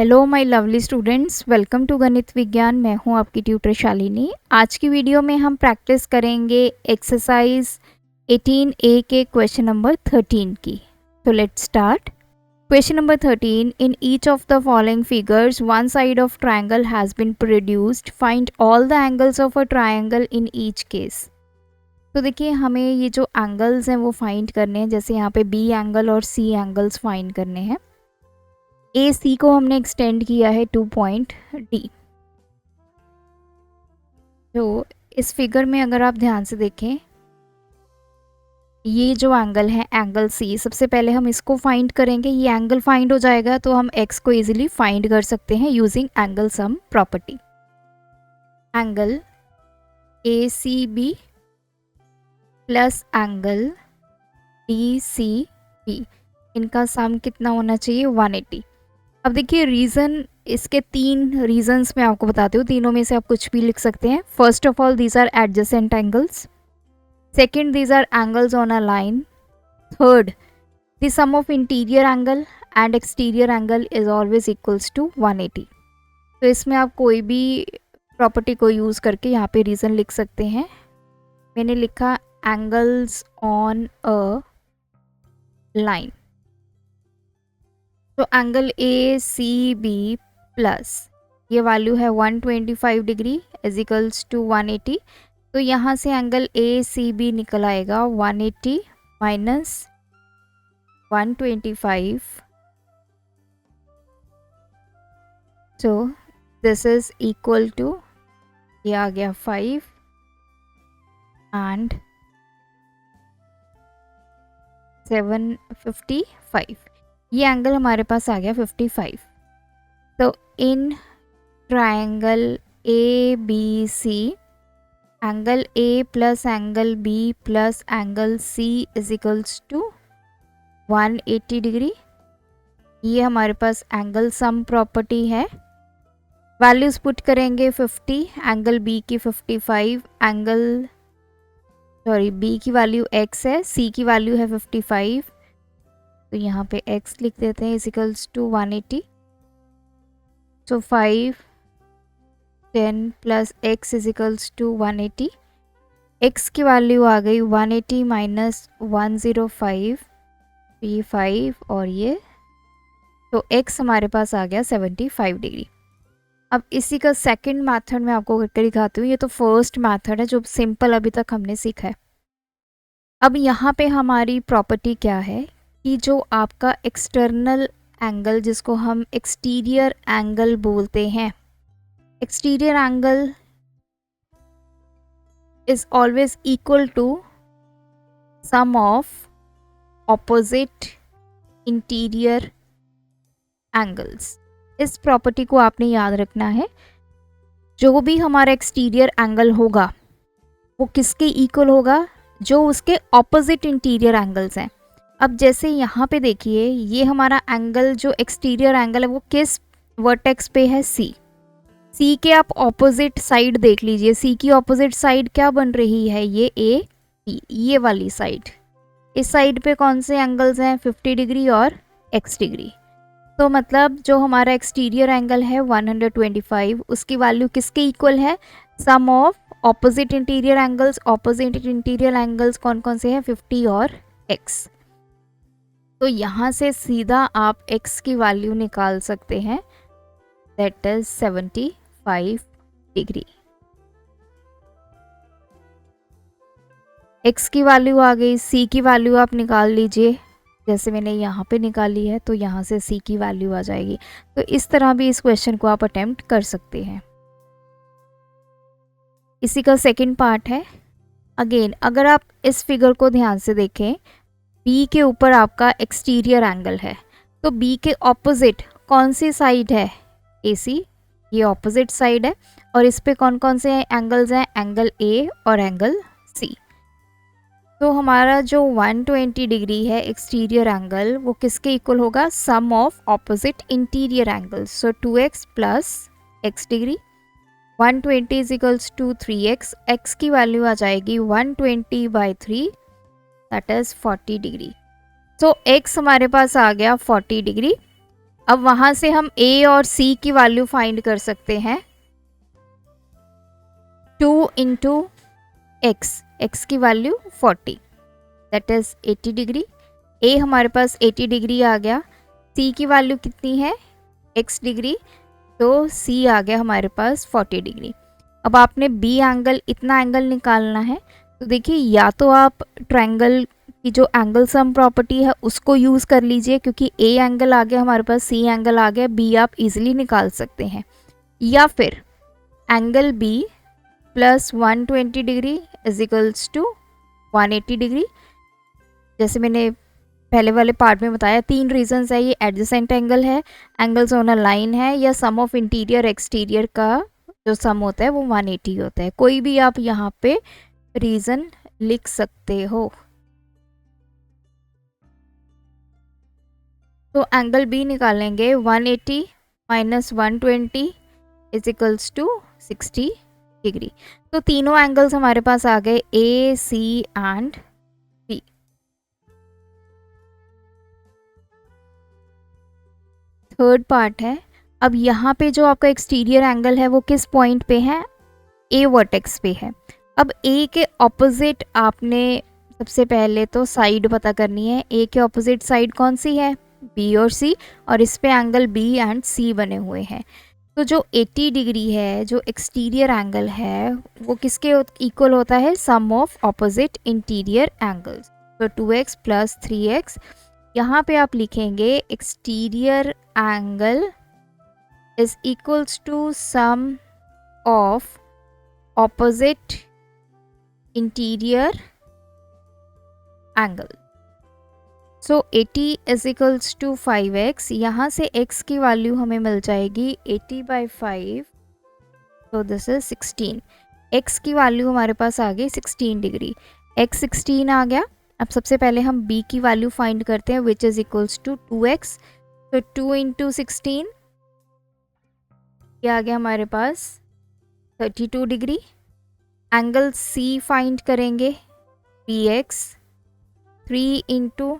Hello my lovely students, welcome to Ganit Vigyan. मैं हूं आपकी ट्यूटर शालिनी। आज की वीडियो में हम प्रैक्टिस करेंगे एक्सरसाइज 18A के क्वेश्चन नंबर 13 की। तो let's start. Question number 13, in each of the following figures one side of triangle has been produced, find all the angles of a triangle in each case. तो देखिए, हमें ये जो angles हैं वो फाइंड करने हैं। जैसे यहाँ पे बी एंगल और सी एंगल्स फाइंड करने हैं। ए सी को हमने एक्सटेंड किया है 2 पॉइंट डी। तो इस फिगर में अगर आप ध्यान से देखें, ये जो एंगल है एंगल सी, सबसे पहले हम इसको फाइंड करेंगे। ये एंगल फाइंड हो जाएगा तो हम एक्स को इजीली फाइंड कर सकते हैं using angle sum property. Angle A C B plus angle D C B, इनका सम कितना होना चाहिए? 180। अब देखिए, रीज़न, इसके 3 रीजंस मैं आपको बताती हूँ। तीनों में से आप कुछ भी लिख सकते हैं। First of all, these are adjacent angles. Second, these are angles on a line. Third, the sum of interior angle and exterior angle is always equals to 180। तो इसमें आप कोई भी प्रॉपर्टी को यूज़ करके यहाँ पे रीज़न लिख सकते हैं। मैंने लिखा एंगल्स ऑन अ लाइन। तो angle A C B plus ये वैल्यू है 125 डिग्री इज इक्वल्स टू 180। तो यहाँ से एंगल ए सी बी निकल आएगा 180 माइनस 125। तो दिस इज इक्वल टू, ये आ गया 5 एंड 755। ये एंगल हमारे पास आ गया 55। तो in triangle A B C, angle A plus angle B plus angle C is equals to 180 degree. ये हमारे पास एंगल सम प्रॉपर्टी है। वैल्यूज पुट करेंगे 50, एंगल बी की 55, बी की वैल्यू x है, सी की वैल्यू है 55। तो यहाँ पे x लिख देते हैं, इज इक्वल्स टू 180। तो 5 10 plus x is equals to 180। x की वैल्यू आ गई 180 माइनस 105, ये 5 और ये, तो x हमारे पास आ गया 75 डिग्री। अब इसी का सेकंड मेथड मैं आपको करके दिखाती हूँ। ये तो फर्स्ट मेथड है जो सिंपल अभी तक हमने सीखा है। अब यहाँ पे हमारी प्रॉपर्टी क्या है कि जो आपका एक्सटर्नल एंगल, जिसको हम एक्सटीरियर एंगल बोलते हैं, exterior angle is always equal to sum of opposite interior angles. इस प्रॉपर्टी को आपने याद रखना है। जो भी हमारा एक्सटीरियर एंगल होगा वो किसके इक्वल होगा? जो उसके ऑपोजिट इंटीरियर एंगल्स हैं। अब जैसे यहाँ पे देखिए, ये हमारा एंगल जो एक्सटीरियर एंगल है वो किस वर्टेक्स पे है? सी। सी के आप ऑपोजिट साइड देख लीजिए। सी की ऑपोजिट साइड क्या बन रही है? ये ए बी, ये वाली साइड। इस साइड पे कौन से एंगल्स हैं? 50 डिग्री और x डिग्री। तो मतलब जो हमारा एक्सटीरियर एंगल है 125, उसकी वैल्यू किसके इक्वल है? Sum of opposite interior angles. Opposite interior angles कौन कौन से हैं? 50 और x। तो यहाँ से सीधा आप x की वैल्यू निकाल सकते हैं, दैट इज 75 डिग्री। x की वैल्यू आ गई, c की वैल्यू आप निकाल लीजिए। जैसे मैंने यहाँ पे निकाली है तो यहाँ से c की वैल्यू आ जाएगी। तो इस तरह भी इस क्वेश्चन को आप अटेम्प्ट कर सकते हैं। इसी का सेकंड पार्ट है। अगेन, अगर आप इस फिगर को ध्यान से देखें, B के ऊपर आपका एक्सटीरियर एंगल है, तो B के ऑपोजिट कौन सी साइड है? AC, ये ऑपोजिट साइड है। और इस पे कौन कौन से एंगल्स हैं? एंगल A और एंगल C। तो हमारा जो 120 डिग्री है एक्सटीरियर एंगल, वो किसके इक्वल होगा? Sum of opposite interior angles. So 2x plus x degree. 120 is equals to 3x। x की वैल्यू आ जाएगी 120/3, दैट इज 40 डिग्री। तो x हमारे पास आ गया 40 डिग्री। अब वहां से हम A और C की वैल्यू फाइंड कर सकते हैं। 2 इंटू x की value 40 that is 80 degree. A हमारे पास 80 डिग्री आ गया, C की वैल्यू कितनी है x डिग्री, तो C आ गया हमारे पास 40 डिग्री। अब आपने B एंगल, इतना एंगल निकालना है, तो देखिए या तो आप ट्रायंगल की जो एंगल सम प्रॉपर्टी है उसको यूज़ कर लीजिए, क्योंकि A एंगल आ गया हमारे पास, C एंगल आ गया, B आप इजीली निकाल सकते हैं, या फिर angle B plus 120 degree is equals to 180 degree. जैसे मैंने पहले वाले पार्ट में बताया, 3 रीजंस है, ये एडजेसेंट एंगल है, एंगल्स ऑन अ लाइन है, या सम ऑफ इंटीरियर एक्सटीरियर का जो सम होता है वो 180 होता है। कोई भी आप यहाँ पे रीजन लिख सकते हो। तो एंगल बी निकालेंगे, 180 minus 120 is equals to 60 degree. तो तीनों एंगल्स हमारे पास आ गए, A C and B. Third part है, अब यहाँ पे जो आपका एक्सटीरियर एंगल है वो किस पॉइंट पे है, ए वर्टेक्स पे है। अब ए के ऑपोजिट आपने सबसे पहले तो साइड पता करनी है, ए के ऑपोजिट साइड कौन सी है, बी और सी, और इस पे एंगल बी एंड सी बने हुए हैं। तो जो 80 डिग्री है, जो एक्सटीरियर एंगल है, वो किसके इक्वल होता है, sum of opposite interior angles. तो 2x प्लस 3x, यहाँ पे आप लिखेंगे exterior angle is equals to sum of opposite interior angle. So 80 is equals to 5x, यहाँ से x की वैल्यू हमें मिल जाएगी 80/5, तो दिस इज 16। x की वैल्यू हमारे पास आ गई 16 डिग्री, x 16 आ गया। अब सबसे पहले हम b की वैल्यू फाइंड करते हैं, विच इज इक्वल्स टू 2x। तो 2 इंटू 16 ये आ गया हमारे पास 32 डिग्री। एंगल c फाइंड करेंगे, bx, 3 इंटू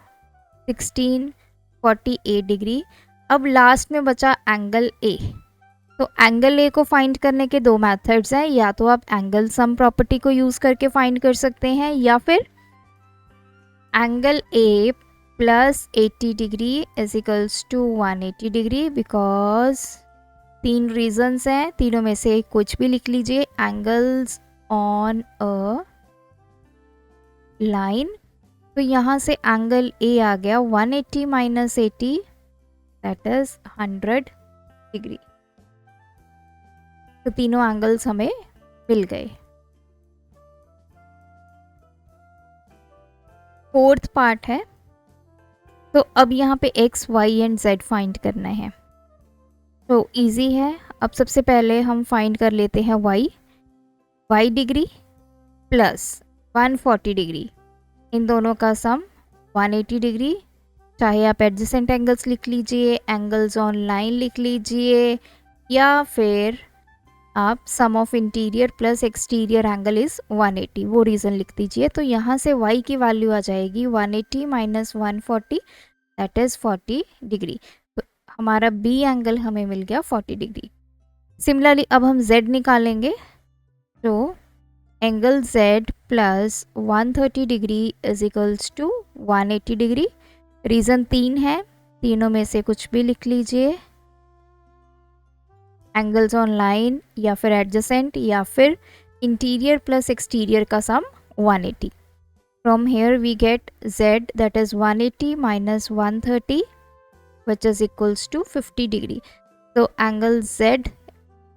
16 48 डिग्री। अब लास्ट में बचा एंगल ए। तो एंगल ए को फाइंड करने के दो मेथड्स हैं, या तो आप एंगल सम प्रॉपर्टी को यूज़ करके फाइंड कर सकते हैं, या फिर angle A plus 80 degree is equals to 180 degree. Because 3 reasons हैं, तीनों में से कुछ भी लिख लीजिए। एंगल्स ऑन अ लाइन, तो यहाँ से एंगल ए आ गया 180 माइनस 80 दैट इज 100 डिग्री। तो तीनों एंगल्स हमें मिल गए। फोर्थ पार्ट है, तो अब यहाँ पे x, y and z find करना है। तो इजी है। अब सबसे पहले हम फाइंड कर लेते हैं y डिग्री प्लस 140 डिग्री, इन दोनों का सम 180 डिग्री। चाहे आप एडजेसेंट एंगल्स लिख लीजिए, एंगल्स ऑन लाइन लिख लीजिए, या फिर आप sum of interior plus exterior angle is 180, वो रीज़न लिख दीजिए। तो यहाँ से y की वैल्यू आ जाएगी 180 माइनस 140 दैट इज़ 40 डिग्री। तो हमारा b एंगल हमें मिल गया 40 डिग्री। सिमिलरली अब हम z निकालेंगे, तो angle z plus 130 degree is equals to 180 degree. Reason 3 है, तीनों में से कुछ भी लिख लीजिए, एंगल्स ऑन लाइन या फिर एडजेसेंट या फिर इंटीरियर प्लस एक्सटीरियर का sum 180। From here we get z that is 180 minus 130 which is equals to 50 degree. तो angle z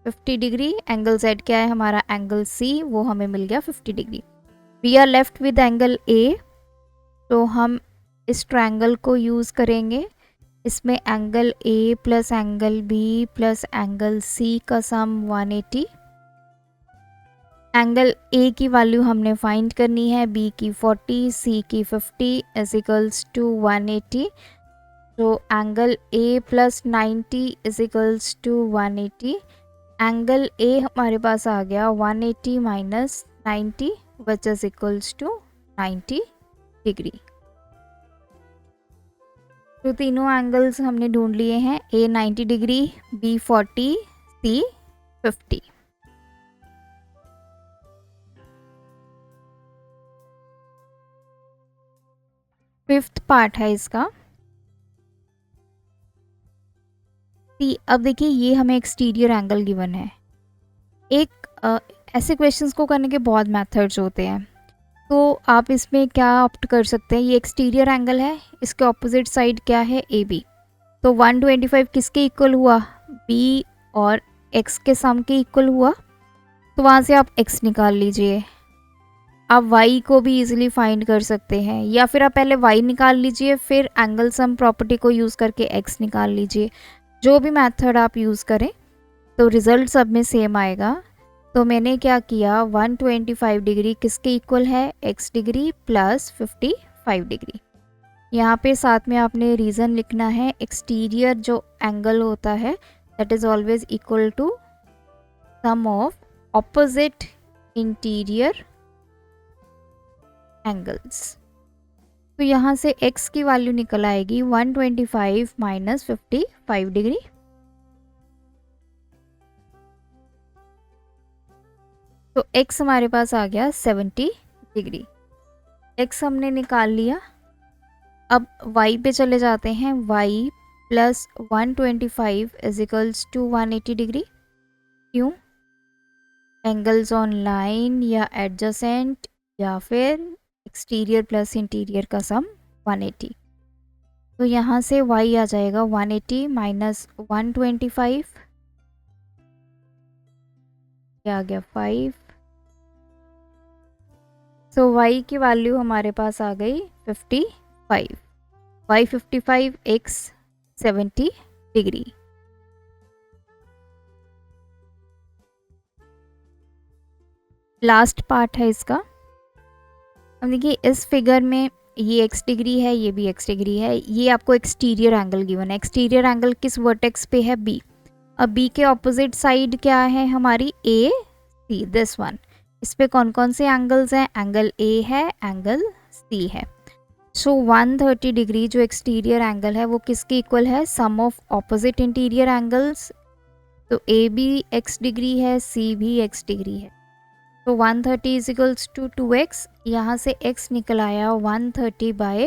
50 degree, angle z क्या है हमारा, एंगल c, वो हमें मिल गया 50 degree. We are left with angle a, तो हम इस ट्रायंगल को यूज़ करेंगे। इसमें angle a plus angle b plus angle c का सम 180। एंगल a की वैल्यू हमने फाइंड करनी है, b की 40, c की 50 इज इक्वल्स टू 180। तो एंगल a plus 90 is equals to 180। Angle a हमारे पास आ गया 180 minus 90 which is equals to 90 degree. तो तीनों एंगल्स हमने ढूंढ लिए हैं, A 90 degree, B 40, C 50। Fifth part है इसका। अब देखिए ये हमें एक्सटीरियर एंगल गिवन है। ऐसे क्वेश्चंस को करने के बहुत मेथड्स होते हैं, तो आप इसमें क्या ऑप्ट कर सकते हैं। ये एक्सटीरियर एंगल है, इसके ऑपोजिट साइड क्या है, ए बी। तो 125 किसके इक्वल हुआ, बी और एक्स के सम के इक्वल हुआ। तो वहाँ से आप एक्स निकाल लीजिए। आप y को भी इजीली फाइंड कर सकते हैं, या फिर आप पहले y निकाल लीजिए, फिर एंगल सम प्रॉपर्टी को यूज़ करके x निकाल लीजिए। जो भी मेथड आप यूज़ करें तो रिज़ल्ट सब में सेम आएगा। तो मैंने क्या किया, 125 डिग्री किसके इक्वल है, x डिग्री प्लस 55 डिग्री। यहाँ पे साथ में आपने रीज़न लिखना है, एक्सटीरियर जो एंगल होता है that is always equal to sum of opposite interior angles. तो यहाँ से x की वैल्यू निकल आएगी 125 माइनस 55 डिग्री। तो x हमारे पास आ गया 70 डिग्री। x हमने निकाल लिया। अब y पे चले जाते हैं, y plus 125 is equals to 180 degree. क्यों, एंगल्स ऑन लाइन या एडजेसेंट या फिर एक्सटीरियर प्लस इंटीरियर का सम 180। तो यहाँ से y आ जाएगा 180 माइनस 125, आ गया 5। सो y की वैल्यू हमारे पास आ गई 55, y 55, x 70 degree. Last part है इसका। अब देखिए इस फिगर में ये x डिग्री है, ये भी x डिग्री है, ये आपको एक्सटीरियर एंगल गिवन है। एक्सटीरियर एंगल किस वर्टेक्स पे है, b। अब b के ऑपोजिट साइड क्या है हमारी, a c, दिस वन। इस पे कौन कौन से एंगल्स हैं, एंगल a है, एंगल c है। सो 130 डिग्री जो एक्सटीरियर एंगल है वो किसके इक्वल है, sum of opposite interior angles. तो a भी x डिग्री है, c भी x डिग्री है। तो 130 इज इक्वल्स टू 2x। यहाँ से x निकल आया 130 बाय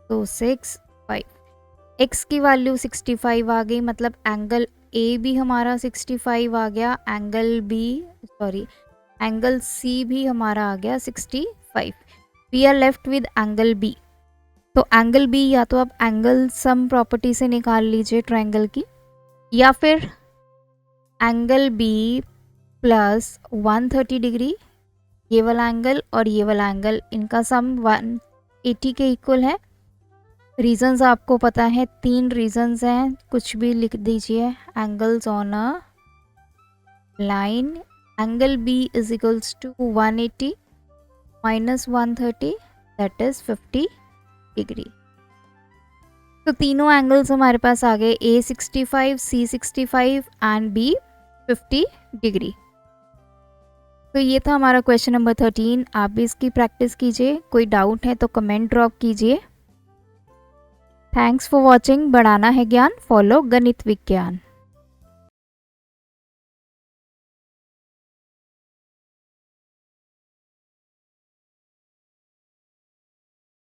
265। x की वैल्यू 65 आ गई, मतलब एंगल a भी हमारा 65 आ गया, एंगल c भी हमारा आ गया 65। We are left with angle b। तो एंगल b या तो आप एंगल सम प्रॉपर्टी से निकाल लीजिए ट्रायंगल की, या फिर एंगल b प्लस 130 डिग्री, ये वाला एंगल और ये वाला एंगल, इनका सम 180 के इक्वल है। रीजंस आपको पता है, 3 रीजंस हैं, कुछ भी लिख दीजिए। Angles on a line, angle b is equals to 180 minus 130 that is 50 degree. तो तीनों एंगल्स हमारे पास आ गए, a 65, c 65 and b 50 degree. तो ये था हमारा क्वेश्चन नंबर 13। आप भी इसकी प्रैक्टिस कीजिए। कोई डाउट है तो कमेंट ड्रॉप कीजिए। Thanks for watching. बढ़ाना है ज्ञान, फॉलो गणित विज्ञान।